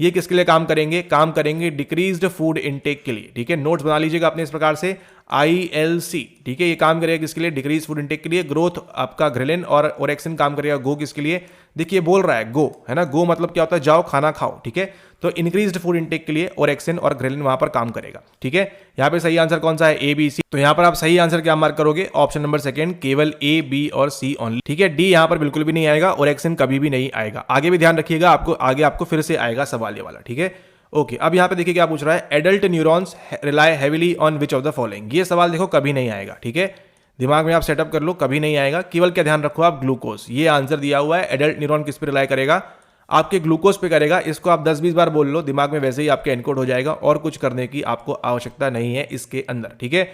Speaker 1: ये किसके लिए काम करेंगे? काम करेंगे डिक्रीज्ड फूड इनटेक के लिए, ठीक है। नोट्स बना लीजिएगा अपने इस प्रकार से, ILC, ठीक है। ये काम करेगा किसके लिए? डिक्रीज फूड इनटेक के लिए। ग्रोथ आपका ग्रेलिन और ओरेक्सिन काम करेगा गो किसके लिए? देखिए बोल रहा है गो, है ना। गो मतलब क्या होता है? जाओ खाना खाओ, ठीक है। तो इंक्रीज्ड फूड इनटेक के लिए ओरेक्सिन और ग्रेलिन वहां पर काम करेगा, ठीक है। यहाँ पे सही आंसर कौन सा है? A B C. तो यहाँ पर आप सही आंसर क्या मार्क करोगे? ऑप्शन नंबर सेकंड, केवल ए बी और सी ओनली, ठीक है। डी यहाँ पर बिल्कुल भी नहीं आएगा, ओरेक्सिन कभी भी नहीं आएगा। आगे भी ध्यान रखिएगा, आपको आगे आपको फिर से आएगा सवाल ये वाला, ठीक है। ओके, अब यहाँ पे देखिए क्या पूछ रहा है, adult neurons rely heavily on which of the following. ये सवाल देखो कभी नहीं आएगा, ठीक है। दिमाग में आप सेटअप कर लो, कभी नहीं आएगा। केवल क्या ध्यान रखो आप? ग्लूकोज। ये आंसर दिया हुआ है, एडल्ट न्यूरॉन किस पे रिलाई करेगा? आपके ग्लूकोज पे करेगा। इसको आप 10-20 बार बोल लो, दिमाग में वैसे ही आपके एनकोड हो जाएगा और कुछ करने की आपको आवश्यकता नहीं है इसके अंदर, ठीक है।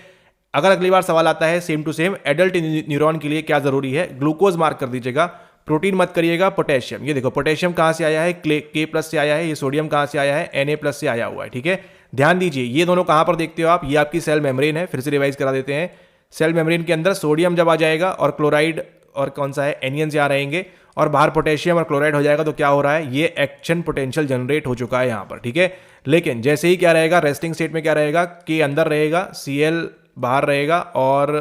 Speaker 1: अगर अगली बार सवाल आता है same to same, adult neuron के लिए क्या जरूरी है? ग्लूकोज मार्क कर दीजिएगा, प्रोटीन मत करिएगा। पोटेशियम, ये देखो पोटेशियम कहां से आया है? K+ से आया है। ये सोडियम कहां से आया है? Na+ से आया हुआ है, ठीक है। ध्यान दीजिए, ये दोनों कहां पर देखते हो आप? ये आपकी सेल मेम्ब्रेन है, फिर से रिवाइज करा देते हैं। सेल मेम्ब्रेन के अंदर सोडियम जब आ जाएगा और क्लोराइड और कौन सा है? एनियन से आ रहेंगे, और बाहर पोटेशियम और क्लोराइड हो जाएगा, तो क्या हो रहा है? ये एक्शन पोटेंशियल जनरेट हो चुका है यहां पर, ठीक है। लेकिन जैसे ही क्या रहेगा? रेस्टिंग स्टेट में क्या रहेगा? के अंदर रहेगा, Cl बाहर रहेगा और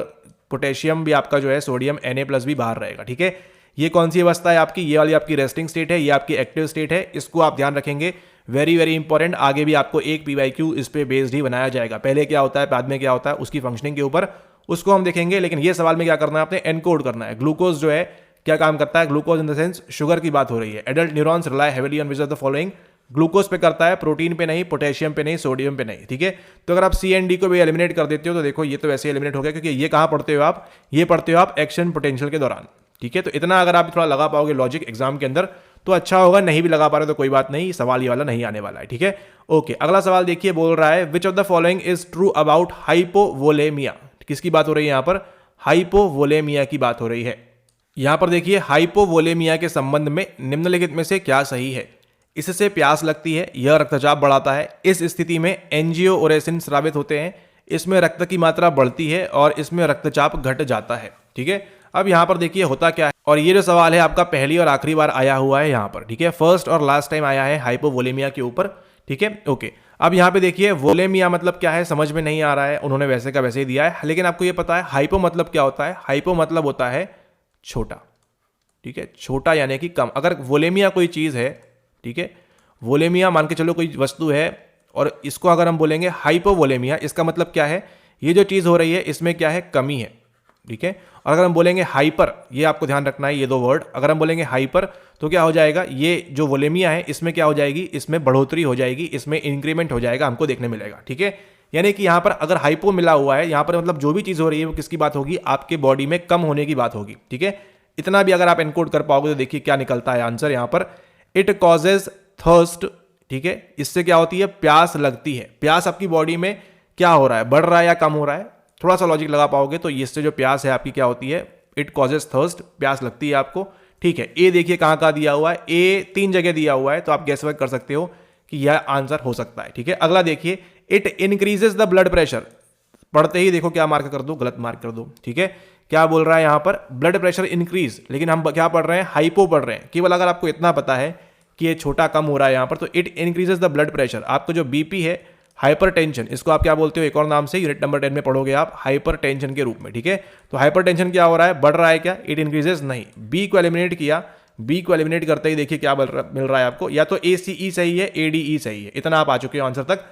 Speaker 1: पोटेशियम भी आपका जो है सोडियम Na+ भी बाहर रहेगा, ठीक है। ये कौन सी अवस्था है आपकी? ये वाली आपकी रेस्टिंग स्टेट है, ये आपकी एक्टिव स्टेट है। इसको आप ध्यान रखेंगे, वेरी वेरी इंपॉर्टेंट। आगे भी आपको एक पीवाईक्यू इस पे बेस्ड ही बनाया जाएगा, पहले क्या होता है बाद में क्या होता है उसकी फंक्शनिंग के ऊपर, उसको हम देखेंगे। लेकिन ये सवाल में क्या करना है आपने? एनकोड करना है। ग्लूकोज जो है क्या काम करता है? Glucose in the sense sugar की बात हो रही है। Adult neurons rely heavily on which of the following. Glucose पे करता है, प्रोटीन पे नहीं, पोटेशियम पे नहीं, सोडियम पे नहीं, ठीक है। तो अगर आप सी एंड डी को भी एलिमिनेट कर देते हो तो देखो ये तो वैसे एलिमिनेट हो गया, क्योंकि ये कहां पढ़ते हो आप? ये पढ़ते हो आप एक्शन पोटेंशियल के दौरान, ठीक है। तो इतना अगर आप थोड़ा लगा पाओगे लॉजिक एग्जाम के अंदर तो अच्छा होगा, नहीं भी लगा पा रहे तो कोई बात नहीं, सवाल ये वाला नहीं आने वाला है, ठीक है। ओके, अगला सवाल देखिए, बोल रहा है which of the following is true about hypovolemia. किसकी बात हो रही है यहां पर? हाइपोवोलेमिया की बात हो रही है। यहां पर देखिए हाइपोवोलेमिया के संबंध में निम्नलिखित में से क्या सही है? इससे प्यास लगती है, यह रक्तचाप बढ़ाता है, इस स्थिति में एंजियोओरेसिन स्रावित होते हैं, इसमें रक्त की मात्रा बढ़ती है और इसमें रक्तचाप घट जाता है, ठीक है। अब यहां पर देखिए होता क्या है, और ये जो सवाल है आपका पहली और आखिरी बार आया हुआ है यहां पर, ठीक है। फर्स्ट और लास्ट टाइम आया है हाइपोवोलेमिया के ऊपर, ठीक है। ओके, अब यहां पे देखिए वोलेमिया मतलब क्या है समझ में नहीं आ रहा है, उन्होंने वैसे का वैसे ही दिया है, लेकिन आपको ये पता है हाइपो मतलब क्या होता है? हाइपो मतलब होता है छोटा, ठीक है, छोटा यानी कि कम। अगर वोलेमिया कोई चीज है, ठीक है, वोलेमिया मान के चलो कोई वस्तु है, और इसको अगर हम बोलेंगे हाइपोवोलेमिया, इसका मतलब क्या है? ये जो चीज हो रही है इसमें क्या है? कमी है, ठीक है। और अगर हम बोलेंगे हाइपर, ये आपको ध्यान रखना है ये दो वर्ड, अगर हम बोलेंगे हाइपर तो क्या हो जाएगा? ये जो वोलेमिया है इसमें क्या हो जाएगी? इसमें बढ़ोतरी हो जाएगी, इसमें इंक्रीमेंट हो जाएगा, हमको देखने मिलेगा, ठीक है। यानी कि यहाँ पर अगर हाइपो मिला हुआ है, यहाँ पर मतलब जो भी चीज़ हो रही है वो किसकी बात होगी, आपके बॉडी में कम होने की बात होगी। ठीक है, इतना भी अगर आप एनकोड कर पाओगे तो देखिए क्या निकलता है आंसर यहाँ पर, इट कॉजेज थर्स्ट। ठीक है, इससे क्या होती है, प्यास लगती है। प्यास आपकी बॉडी में क्या हो रहा है, बढ़ रहा है या कम हो रहा है, थोड़ा सा लॉजिक लगा पाओगे तो इससे जो प्यास है आपकी क्या होती है, इट कॉजेज थर्स्ट, प्यास लगती है आपको। ठीक है, ए देखिए कहाँ कहाँ दिया हुआ है, ए 3 जगह दिया हुआ है, तो आप गैस वर्क कर सकते हो कि यह आंसर हो सकता है। ठीक है, अगला देखिए, it increases the blood pressure. पढ़ते ही देखो क्या मार्क कर दो, गलत मार्क कर दो। ठीक है, क्या बोल रहा है यहाँ पर, ब्लड प्रेशर इंक्रीज, लेकिन हम क्या पढ़ रहे हैं, हाइपो पढ़ रहे हैं। केवल अगर आपको इतना पता है कि ये छोटा कम हो रहा है यहाँ पर, तो it increases the blood pressure. आपको जो बीपी है, हाइपरटेंशन, इसको आप क्या बोलते हो एक और नाम से, यूनिट नंबर 10 में पढ़ोगे आप, हाइपरटेंशन के रूप में। ठीक है, तो हाइपरटेंशन क्या हो रहा है, बढ़ रहा है क्या, इट इंक्रीजेस नहीं। बी को एलिमिनेट किया, बी को एलिमिनेट करते ही देखिए क्या मिल रहा है आपको, या तो ACE सही है, ADE सही है। इतना आप आ चुके हो आंसर तक।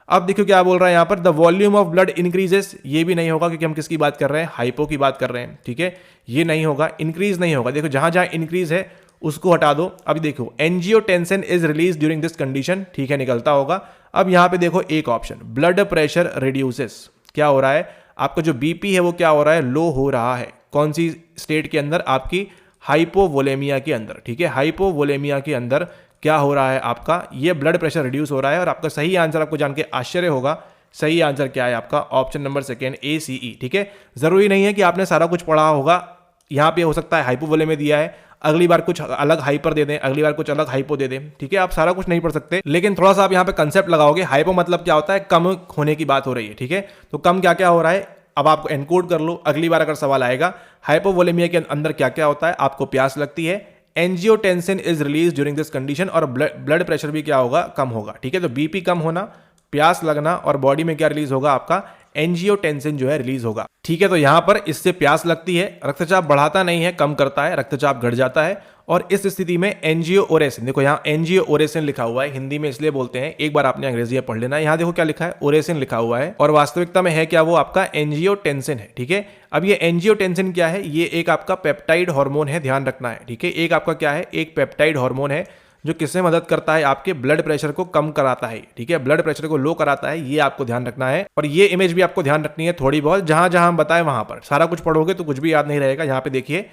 Speaker 1: अब देखो क्या बोल रहा है यहाँ पर, the volume of blood increases, ये भी नहीं होगा क्योंकि हम किसकी बात कर रहे हैं, हाइपो की बात कर रहे हैं। ठीक है, ये नहीं होगा, इंक्रीज नहीं होगा। देखो जहां जहां इंक्रीज है उसको हटा दो। अभी देखो, angiotensin is release during this condition, ठीक है, निकलता होगा। अब यहां पे देखो एक ऑप्शन, ब्लड प्रेशर रिड्यूसेस, क्या हो रहा है, आपका जो बीपी है वो क्या हो रहा है, लो हो रहा है। कौन सी स्टेट के अंदर, आपकी हाइपोवोलेमिया के अंदर। ठीक है, हाइपोवोलेमिया के अंदर क्या हो रहा है आपका, ये ब्लड प्रेशर रिड्यूस हो रहा है। और आपका सही आंसर आपको जान के आश्चर्य होगा, सही आंसर क्या है आपका, ऑप्शन नंबर सेकेंड, ACE। ठीक है, जरूरी नहीं है कि आपने सारा कुछ पढ़ा होगा, यहाँ पे हो सकता है हाइपोवोलेमिया दिया है, अगली बार कुछ अलग हाइपर दे दें, अगली बार कुछ अलग हाइपो दे दें। ठीक है, आप सारा कुछ नहीं पढ़ सकते, लेकिन थोड़ा सा आप यहाँ पे कंसेप्ट लगाओगे। हाइपो मतलब क्या होता है, कम होने की बात हो रही है। ठीक है, तो कम क्या क्या हो रहा है, अब आप एनकोड कर लो, अगली बार अगर सवाल आएगा। हाइपोवोलेमिया के अंदर क्या क्या होता है, आपको प्यास लगती है, angiotensin is release during this condition, और ब्लड प्रेशर भी क्या होगा, कम होगा। ठीक है, तो बीपी कम होना, प्यास लगना, और बॉडी में क्या रिलीज होगा आपका, एंजियोटेंसिन जो है रिलीज होगा। ठीक है, तो यहां पर इससे प्यास लगती है, रक्तचाप बढ़ाता नहीं है, कम करता है, रक्तचाप घट जाता है। और इस स्थिति में एंजियोओरेसिन, देखो यहाँ एंजियोओरेसिन लिखा हुआ है, हिंदी में इसलिए बोलते हैं, एक बार आपने अंग्रेजी पढ़ लेना। यहाँ देखो क्या लिखा है, ओरेसिन लिखा हुआ है, और वास्तविकता में है क्या, वो आपका एंजियोटेंसिन है। ठीक है, अब ये एंजियोटेंसिन क्या है, ये एक आपका पेप्टाइड हार्मोन है, ध्यान रखना है। ठीक है, एक आपका क्या है, एक पेप्टाइड हार्मोन है जो किससे मदद करता है, आपके ब्लड प्रेशर को कम कराता है। ठीक है, ब्लड प्रेशर को लो कराता है, ये आपको ध्यान रखना है। और ये इमेज भी आपको ध्यान रखनी है थोड़ी बहुत, जहां जहां हम बताएं वहां पर। सारा कुछ पढ़ोगे तो कुछ भी याद नहीं रहेगा। यहाँ पे देखिए,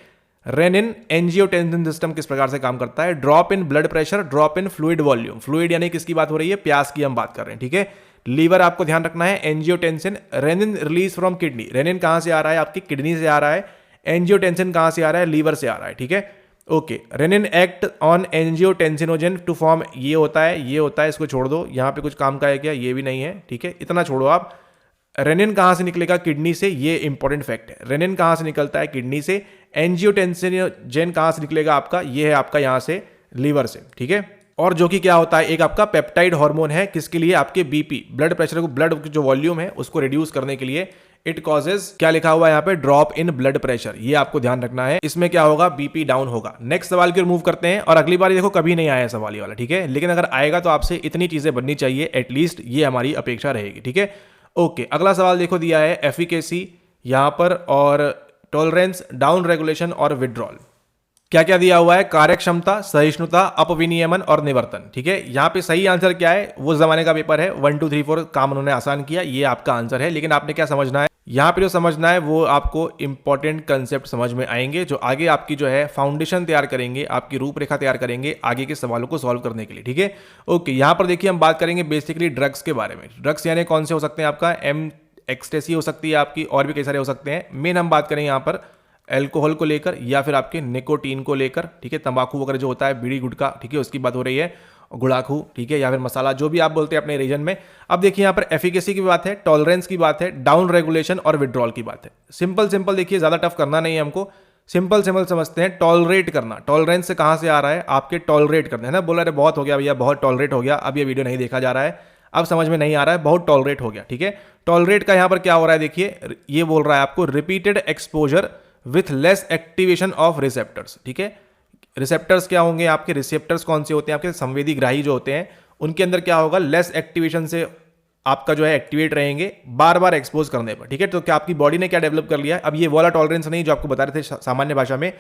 Speaker 1: रेनिन एंजियोटेंसिन सिस्टम किस प्रकार से काम करता है, drop in blood pressure, drop in fluid volume. Fluid यानी किसकी बात हो रही है, प्यास की हम बात कर रहे हैं। ठीक है, लीवर आपको ध्यान रखना है, angiotensin, renin release from kidney, renin कहां से आ रहा है, आपकी किडनी से आ रहा है, एंजियोटेंसिन कहां से आ रहा है, लीवर से आ रहा है। ठीक है, okay, renin act on angiotensinogen to form, ये होता है, ये होता है, इसको छोड़ दो। यहाँ पे कुछ काम का है क्या, ये भी नहीं है। ठीक है, इतना छोड़ो आप। रेनिन कहाँ से निकलेगा, किडनी से, ये इंपॉर्टेंट फैक्ट है। रेनिन कहाँ से निकलता है, किडनी से। एंजियोटेंसिनोजन कहाँ से निकलेगा आपका, ये है आपका यहाँ से, लीवर से। ठीक है, और जो कि क्या होता है, एक आपका पेप्टाइड हार्मोन है, किसके लिए, आपके बीपी, ब्लड प्रेशर को, ब्लड जो वॉल्यूम है उसको रिड्यूस करने के लिए। इट कॉजेज, क्या लिखा हुआ है यहाँ पे, ड्रॉप इन ब्लड प्रेशर, ये आपको ध्यान रखना है। इसमें क्या होगा, बीपी डाउन होगा। नेक्स्ट सवाल की ओर मूव करते हैं, और अगली बार देखो कभी नहीं आया सवाल ये वाला। ठीक है, लेकिन अगर आएगा तो आपसे इतनी चीजें बननी चाहिए एटलीस्ट, ये हमारी अपेक्षा रहेगी। ठीक है, ओके, अगला सवाल देखो दिया है, एफिकेसी यहाँ पर, और टॉलरेंस, डाउन रेगुलेशन और विड्रॉल। क्या क्या दिया हुआ है, कार्यक्षमता, सहिष्णुता, अपविनियमन और निवर्तन। ठीक है, यहाँ पे सही आंसर क्या है, वो जमाने का पेपर है, 1 2 3 4 काम उन्होंने आसान किया, ये आपका आंसर है। लेकिन आपने क्या समझना है, यहाँ पे जो समझना है वो आपको इंपॉर्टेंट कंसेप्ट समझ में आएंगे, जो आगे आपकी जो है फाउंडेशन तैयार करेंगे, आपकी रूपरेखा तैयार करेंगे आगे के सवालों को सॉल्व करने के लिए। ठीक है, ओके, यहाँ पर देखिए हम बात करेंगे बेसिकली ड्रग्स के बारे में। ड्रग्स यानी कौन से हो सकते हैं, आपका एक्सटेसी हो सकती है आपकी, और भी कई सारे हो सकते हैं। मेन हम बात करें यहाँ पर अल्कोहल को लेकर, या फिर आपके निकोटीन को लेकर। ठीक है, तंबाकू वगैरह जो होता है, बीड़ी गुटखा, ठीक है, उसकी बात हो रही है, गुड़ाखू, ठीक है, या फिर मसाला, जो भी आप बोलते हैं अपने रीजन में। अब देखिए यहाँ पर एफिकेसी की बात है, टॉलरेंस की बात है, डाउन रेगुलेशन और विड्रॉल की बात है। सिंपल सिंपल देखिए, ज्यादा टफ करना नहीं है हमको, सिंपल सिंपल समझते हैं। टॉलरेट करना, टॉलरेंस से कहां से आ रहा है, आपके टॉलरेट करना है ना। बोला अरे बहुत हो गया भैया, बहुत टॉलरेट हो गया, अब ये वीडियो नहीं देखा जा रहा है, अब समझ में नहीं आ रहा है, बहुत टॉलरेट हो गया। ठीक है, टॉलरेट का यहां पर क्या हो रहा है, देखिए ये बोल रहा है आपको, repeated exposure with less activation of receptors. ठीक है, रिसेप्टर्स क्या होंगे आपके, रिसेप्टर्स कौन से होते हैं आपके, संवेदी ग्राही जो होते हैं, उनके अंदर क्या होगा, लेस एक्टिवेशन से आपका जो है एक्टिवेट रहेंगे बार बार एक्सपोज करने पर। ठीक है, तो क्या आपकी बॉडी ने क्या डेवलप कर लिया है, अब ये वाला टॉलरेंस नहीं जो आपको बता रहे थे सामान्य भाषा में,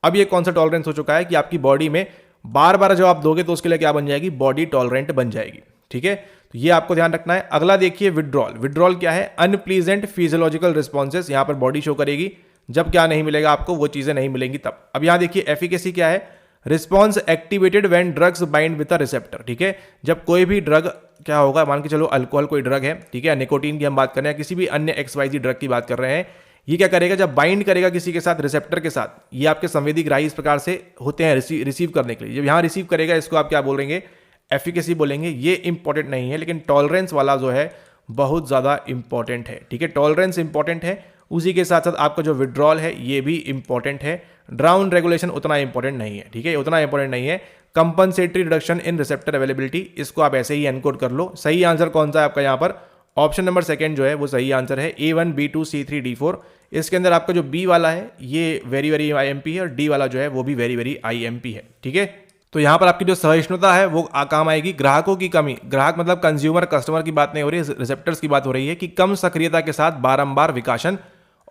Speaker 1: अब ये कौन सा टॉलरेंस हो चुका है कि आपकी बॉडी में बार बार जब आप दोगे तो उसके लिए क्या बन जाएगी, बॉडी टॉलरेंट बन जाएगी। ठीक है, तो ये आपको ध्यान रखना है। अगला देखिए विड्रॉल। विड्रॉल क्या है? अनप्लीजेंट फिजियोलॉजिकल रिस्पॉन्सेज, यहाँ पर बॉडी शो करेगी जब क्या नहीं मिलेगा आपको, वो चीजें नहीं मिलेंगी तब। अब यहाँ देखिए एफिकेसी क्या है? Response activated when drugs bind with a receptor, ठीक है। जब कोई भी ड्रग क्या होगा, मान के चलो अल्कोहल कोई ड्रग है, ठीक है, निकोटीन की हम बात कर रहे हैं, किसी भी अन्य XYZ ड्रग की बात कर रहे हैं, ये क्या करेगा? जब बाइंड करेगा किसी के साथ, रिसेप्टर के साथ, ये आपके संवेदी ग्राही इस प्रकार से होते हैं रिसीव करने के लिए। जब यहाँ रिसीव करेगा, इसको आप क्या बोलेंगे? एफिकेसी बोलेंगे। ये इंपॉर्टेंट नहीं है, लेकिन टॉलरेंस वाला जो है बहुत ज़्यादा इंपॉर्टेंट है, ठीक है। टॉलरेंस इंपॉर्टेंट है, उसी के साथ साथ आपका जो विड्रॉल है ये भी इंपॉर्टेंट है। ड्राउन रेगुलेशन उतना इंपॉर्टेंट नहीं है, ठीक है, उतना इंपॉर्टेंट नहीं है। Compensatory reduction in receptor availability, इसको आप ऐसे ही एनकोड कर लो। सही आंसर कौन सा है आपका यहाँ पर? ऑप्शन नंबर सेकंड जो है वो सही आंसर है, A1 B2 C3 D4। इसके अंदर आपका जो बी वाला है ये वेरी वेरी IMP है, और डी वाला जो है वो भी वेरी वेरी IMP है, ठीक है। तो यहाँ पर आपकी जो सहिष्णुता है वो काम आएगी। ग्राहकों की कमी, ग्राहक मतलब कंज्यूमर, कस्टमर की बात नहीं हो रही है, रिसेप्टर्स की बात हो रही है, कि कम सक्रियता के साथ बारंबार विकासन।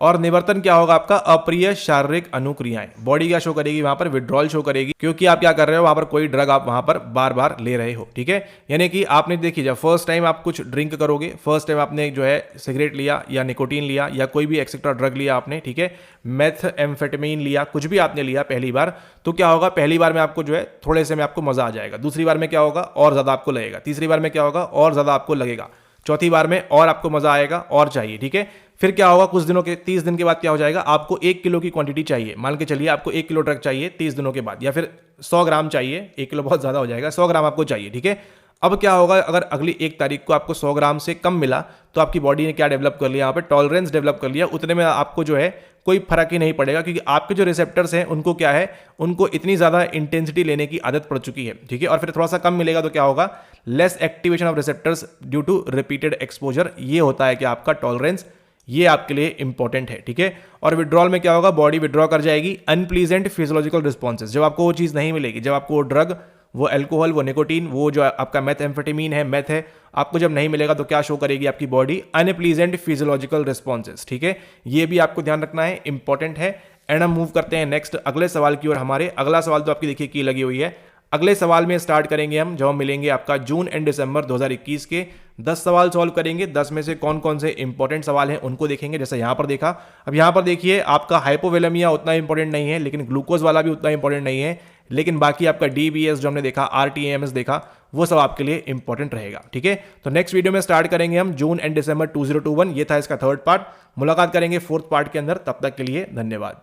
Speaker 1: और निवर्तन क्या होगा आपका? अप्रिय शारीरिक अनुक्रियाएं। बॉडी क्या शो करेगी वहां पर? विड्रॉल शो करेगी, क्योंकि आप क्या कर रहे हो वहां पर? कोई ड्रग आप वहां पर बार बार ले रहे हो, ठीक है। यानी कि आपने देखिए, जब फर्स्ट टाइम आप कुछ ड्रिंक करोगे, फर्स्ट टाइम आपने जो है सिगरेट लिया या निकोटीन लिया या कोई भी एक्सेट्रा ड्रग लिया आपने, ठीक है, मेथएम्फेटामिन लिया, कुछ भी आपने लिया पहली बार, तो क्या होगा? पहली बार में आपको जो है थोड़े से में आपको मजा आ जाएगा, दूसरी बार में क्या होगा? और ज्यादा आपको लगेगा, तीसरी बार में क्या होगा? और ज्यादा आपको लगेगा, चौथी बार में और आपको मजा आएगा और चाहिए, ठीक है। फिर क्या होगा? कुछ दिनों के 30 दिन के बाद क्या हो जाएगा? आपको 1 किलो की क्वांटिटी चाहिए। मान के चलिए आपको 1 किलो ड्रग चाहिए 30 दिनों के बाद, या फिर 100 ग्राम चाहिए। 1 किलो बहुत ज्यादा हो जाएगा, 100 ग्राम आपको चाहिए, ठीक है। अब क्या होगा? अगर अगली 1 तारीख को आपको 100 ग्राम से कम मिला, तो आपकी बॉडी ने क्या डेवलप कर लिया? यहाँ पे टॉलरेंस डेवलप कर लिया। उतने में आपको जो है कोई फर्क ही नहीं पड़ेगा, क्योंकि आपके जो रिसेप्टर्स हैं उनको क्या है? उनको इतनी ज्यादा इंटेंसिटी लेने की आदत पड़ चुकी है, ठीक है। और फिर थोड़ा सा कम मिलेगा तो क्या होगा? Less activation of receptors due to repeated exposure. ये होता है कि आपका टॉलरेंस, ये आपके लिए इंपॉर्टेंट है, ठीक है। और विड्रॉल में क्या होगा? बॉडी विड्रॉ कर जाएगी। अनप्लीजेंट फिजियोलॉजिकल रिस्पॉन्सेज, जब आपको वो चीज नहीं मिलेगी, जब आपको वो ड्रग, वो अल्कोहल, वो निकोटीन, वो जो आपका मेथएम्फेटामिन है, मेथ है, आपको जब नहीं मिलेगा तो क्या शो करेगी आपकी बॉडी? अनप्लीजेंट फिजियोलॉजिकल रिस्पॉन्सेज, ठीक है। ये भी आपको ध्यान रखना है, इंपॉर्टेंट है। एंड हम मूव करते हैं नेक्स्ट अगले सवाल की ओर। हमारे अगला सवाल तो आपकी देखिए की लगी हुई है। अगले सवाल में स्टार्ट करेंगे हम, जब हम मिलेंगे आपका जून एंड दिसंबर 2021 के 10 सवाल सॉल्व करेंगे। 10 में से कौन कौन से इंपॉर्टेंट सवाल हैं उनको देखेंगे, जैसे यहां पर देखा। अब यहां पर देखिए आपका हाइपोवोलेमिया उतना इंपॉर्टेंट नहीं है, लेकिन ग्लूकोज वाला भी उतना इंपॉर्टेंट नहीं है, लेकिन बाकी आपका DBS जो हमने देखा, RTMS देखा, वो सब आपके लिए इंपॉर्टेंट रहेगा, ठीक है। तो नेक्स्ट वीडियो में स्टार्ट करेंगे हम जून एंड दिसंबर 2021। ये था इसका थर्ड पार्ट। मुलाकात करेंगे फोर्थ पार्ट के अंदर। तब तक के लिए धन्यवाद।